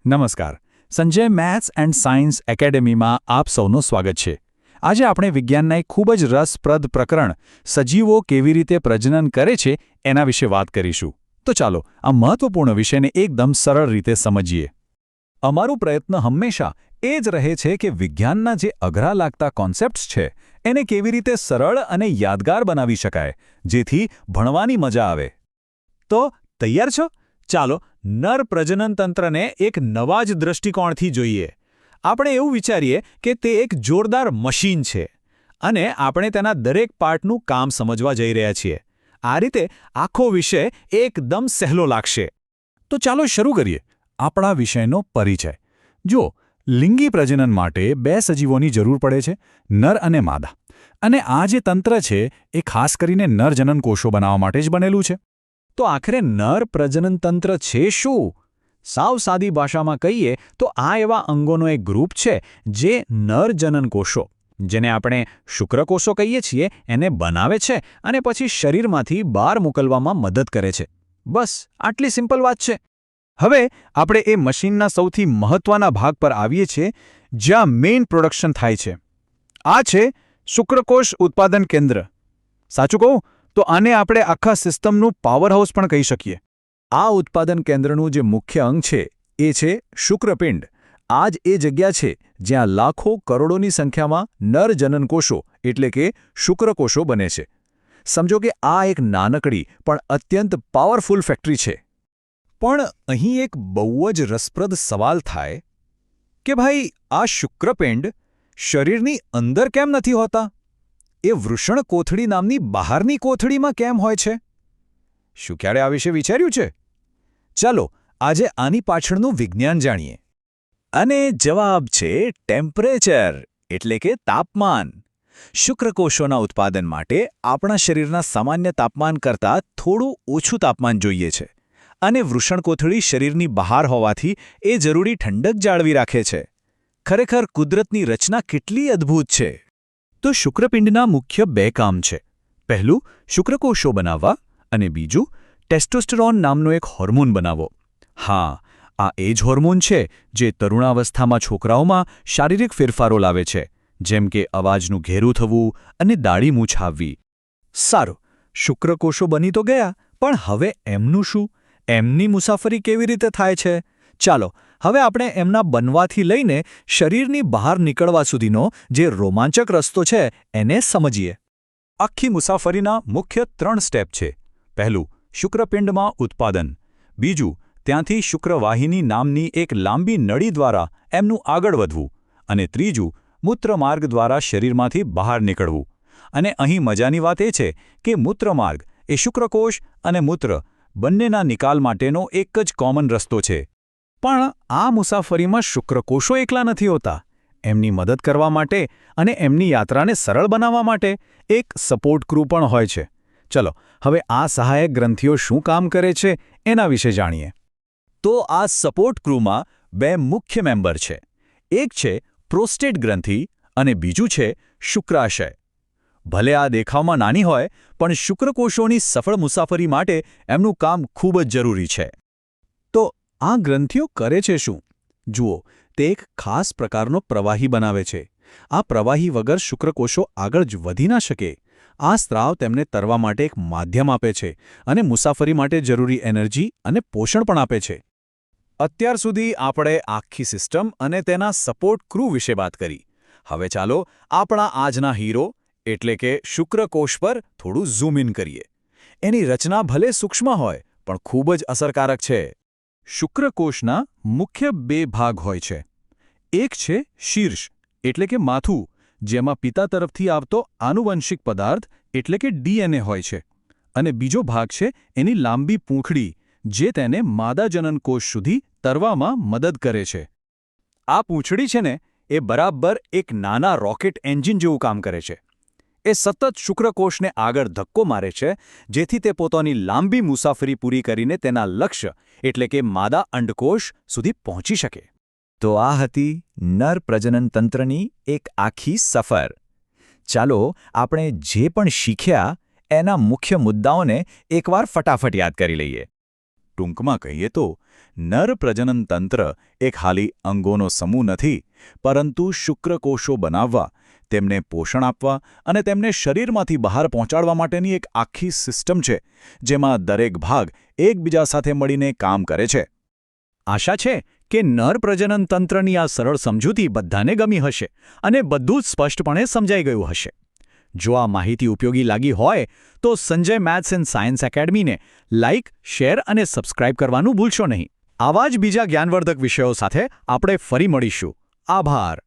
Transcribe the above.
નમસ્કાર. Sanjay maths and science એકેડેમીમાં આપ સૌનું સ્વાગત છે. આજે આપણે વિજ્ઞાનના એક ખૂબ જ રસપ્રદ પ્રકરણ સજીવો કેવી રીતે પ્રજનન કરે છે એના વિશે વાત કરીશું. તો ચાલો આ મહત્વપૂર્ણ વિષયને એકદમ સરળ રીતે સમજીએ. અમારો પ્રયત્ન હંમેશા એ જ રહે છે કે વિજ્ઞાનના જે અઘરા લાગતા કોન્સેપ્ટ્સ છે એને કેવી રીતે સરળ અને યાદગાર બનાવી શકાય, જેથી ભણવાની મજા આવે. તો તૈયાર છો? ચાલો નર પ્રજનન તંત્રને એક નવા જ દૃષ્ટિકોણથી જોઈએ. આપણે એવું વિચારીએ કે તે એક જોરદાર મશીન છે અને આપણે તેના દરેક પાર્ટનું કામ સમજવા જઈ રહ્યા છીએ. આ રીતે આખો વિષય એકદમ સહેલો લાગશે. તો ચાલો શરૂ કરીએ આપણા વિષયનો પરિચય. જો લિંગી પ્રજનન માટે બે સજીવોની જરૂર પડે છે, નર અને માદા. અને આ જે તંત્ર છે એ ખાસ કરીને નરજનન કોષો બનાવવા માટે જ બનેલું છે. તો આખરે નર પ્રજનન તંત્ર છે શું? સાવ સાદી ભાષામાં કહીએ તો આ એવા અંગોનો એક ગ્રુપ છે જે નરજનન કોષો, જેને આપણે શુક્રકોષો કહીએ છીએ, એને બનાવે છે અને પછી શરીરમાંથી બહાર મોકલવામાં મદદ કરે છે. બસ આટલી સિમ્પલ વાત છે. હવે આપણે એ મશીનના સૌથી મહત્વના ભાગ પર આવીએ છીએ, જ્યાં મેઇન પ્રોડક્શન થાય છે. આ છે શુક્રકોષ ઉત્પાદન કેન્દ્ર. સાચું કહું તો આને આપણે આખા સિસ્ટમનું પાવર હાઉસ પણ કહી શકીએ. આ ઉત્પાદન કેન્દ્રનું જે મુખ્ય અંગ છે એ છે શુક્રપિંડ. આ જ એ જગ્યા છે જ્યાં લાખો કરોડોની સંખ્યામાં નરજનન કોષો એટલે કે શુક્રકોષો બને છે. સમજો કે આ એક નાનકડી પણ અત્યંત પાવરફુલ ફેક્ટરી છે. પણ અહીં એક બહુ જ રસપ્રદ સવાલ થાય કે ભાઈ, આ શુક્રપિંડ શરીરની અંદર કેમ નથી હોતા? એ વૃષણ કોથળી નામની બહારની કોથળીમાં કેમ હોય છે? શું ક્યારે આ વિશે વિચાર્યું છે? ચાલો આજે આની પાછળનું વિજ્ઞાન જાણીએ. અને જવાબ છે ટેમ્પરેચર એટલે કે તાપમાન. શુક્રકોષોના ઉત્પાદન માટે આપણા શરીરના સામાન્ય તાપમાન કરતાં થોડું ઓછું તાપમાન જોઈએ છે. અને વૃષણ કોથળી શરીરની બહાર હોવાથી એ જરૂરી ઠંડક જાળવી રાખે છે. ખરેખર કુદરતની રચના કેટલી અદ્ભુત છે! તો શુક્રપિંડના મુખ્ય બે કામ છે. પહેલું, શુક્રકોષો બનાવવા, અને બીજું, ટેસ્ટોસ્ટેરોન નામનો એક હોર્મોન બનાવવો. હા, આ એ જ હોર્મોન છે જે તરુણાવસ્થામાં છોકરાઓમાં શારીરિક ફેરફારો લાવે છે, જેમ કે અવાજનું ઘેરું થવું અને દાઢી મૂછ આવવી. સારું, શુક્રકોષો બની તો ગયા, પણ હવે એમનું શું? એમની મુસાફરી કેવી રીતે થાય છે? ચાલો હવે આપણે એમના બનવાથી લઈને શરીરની બહાર નીકળવા સુધીનો જે રોમાંચક રસ્તો છે એને સમજીએ. આખી મુસાફરીના મુખ્ય 3 સ્ટેપ છે. પહેલું, શુક્રપિંડમાં ઉત્પાદન. બીજું, ત્યાંથી શુક્રવાહિની નામની એક લાંબી નળી દ્વારા એમનું આગળ વધવું. અને ત્રીજું, મૂત્રમાર્ગ દ્વારા શરીરમાંથી બહાર નીકળવું. અને અહીં મજાની વાત એ છે કે મૂત્રમાર્ગ એ શુક્રકોષ અને મૂત્ર બંનેના નિકાલ માટેનો એક જ કોમન રસ્તો છે. પણ આ મુસાફરીમાં શુક્રકોષો એકલા નથી હોતા. એમની મદદ કરવા માટે અને એમની યાત્રાને સરળ બનાવવા માટે એક સપોર્ટ ક્રૂ પણ હોય છે. ચલો હવે આ સહાયક ગ્રંથિઓ શું કામ કરે છે એના વિશે જાણીએ. તો આ સપોર્ટ ક્રૂમાં 2 મુખ્ય મેમ્બર છે. એક છે પ્રોસ્ટેટ ગ્રંથિ અને બીજું છે શુક્રાશય. ભલે આ દેખાવમાં નાની હોય, પણ શુક્રકોષોની સફળ મુસાફરી માટે એમનું કામ ખૂબ જ જરૂરી છે. તો આ ગ્રંથિઓ કરે છે શું? જુઓ, તે એક ખાસ પ્રકારનો પ્રવાહી બનાવે છે. આ પ્રવાહી વગર શુક્રકોષો આગળ જ વધી ના શકે. આ સ્ત્રાવ તેમને તરવા માટે એક માધ્યમ આપે છે અને મુસાફરી માટે જરૂરી એનર્જી અને પોષણ પણ આપે છે. અત્યાર સુધી આપણે આખી સિસ્ટમ અને તેના સપોર્ટ ક્રૂ વિશે વાત કરી. હવે ચાલો આપણા આજના હીરો એટલે કે શુક્રકોષ પર થોડું ઝૂમ ઇન કરીએ. એની રચના ભલે સૂક્ષ્મ હોય, પણ ખૂબ જ અસરકારક છે. શુક્રકોષના મુખ્ય 2 ભાગ હોય છે. એક છે શીર્ષ એટલે કે માથું, જેમાં પિતા તરફથી આવતો આનુવંશિક પદાર્થ એટલે કે ડીએનએ હોય છે. અને બીજો ભાગ છે એની લાંબી પૂંછડી, જે તેને માદા જનન કોષ સુધી તરવામાં મદદ કરે છે. આ પૂંછડી છે ને, એ બરાબર એક નાના રોકેટ એન્જિન જેવું કામ કરે છે. એ સતત શુક્રકોષને આગળ ધક્કો મારે છે, જેથી તે પોતાની લાંબી મુસાફરી પૂરી કરીને તેના લક્ષ્ય એટલે કે માદા અંડકોષ સુધી પહોંચી શકે. તો આ હતી નર પ્રજનન તંત્રની એક આખી સફર. ચાલો આપણે જે પણ શીખ્યા એના મુખ્ય મુદ્દાઓને એકવાર ફટાફટ યાદ કરી લઈએ. ટૂંકમાં કહીએ તો નર પ્રજનન તંત્ર એક ખાલી અંગોનો સમૂહ નથી, પરંતુ શુક્રકોષો બનાવવા, તેમને પોષણ આપવા અને તેમને શરીરમાંથી બહાર પહોંચાડવા માટેની એક આખી સિસ્ટમ છે, જેમાં દરેક ભાગ એકબીજા સાથે મળીને કામ કરે છે. આશા છે કે નર પ્રજનન તંત્રની આ સરળ સમજૂતી બધાને ગમી હશે અને બધું જ સ્પષ્ટપણે સમજાઈ ગયું હશે. જો આ માહિતી ઉપયોગી લાગી હોય તો સંજય મેથ્સ એન્ડ સાયન્સ એકેડમીને લાઇક, શેર અને સબસ્ક્રાઇબ કરવાનું ભૂલશો નહીં. આવા જ બીજા જ્ઞાનવર્ધક વિષયો સાથે આપણે ફરી મળીશું. આભાર.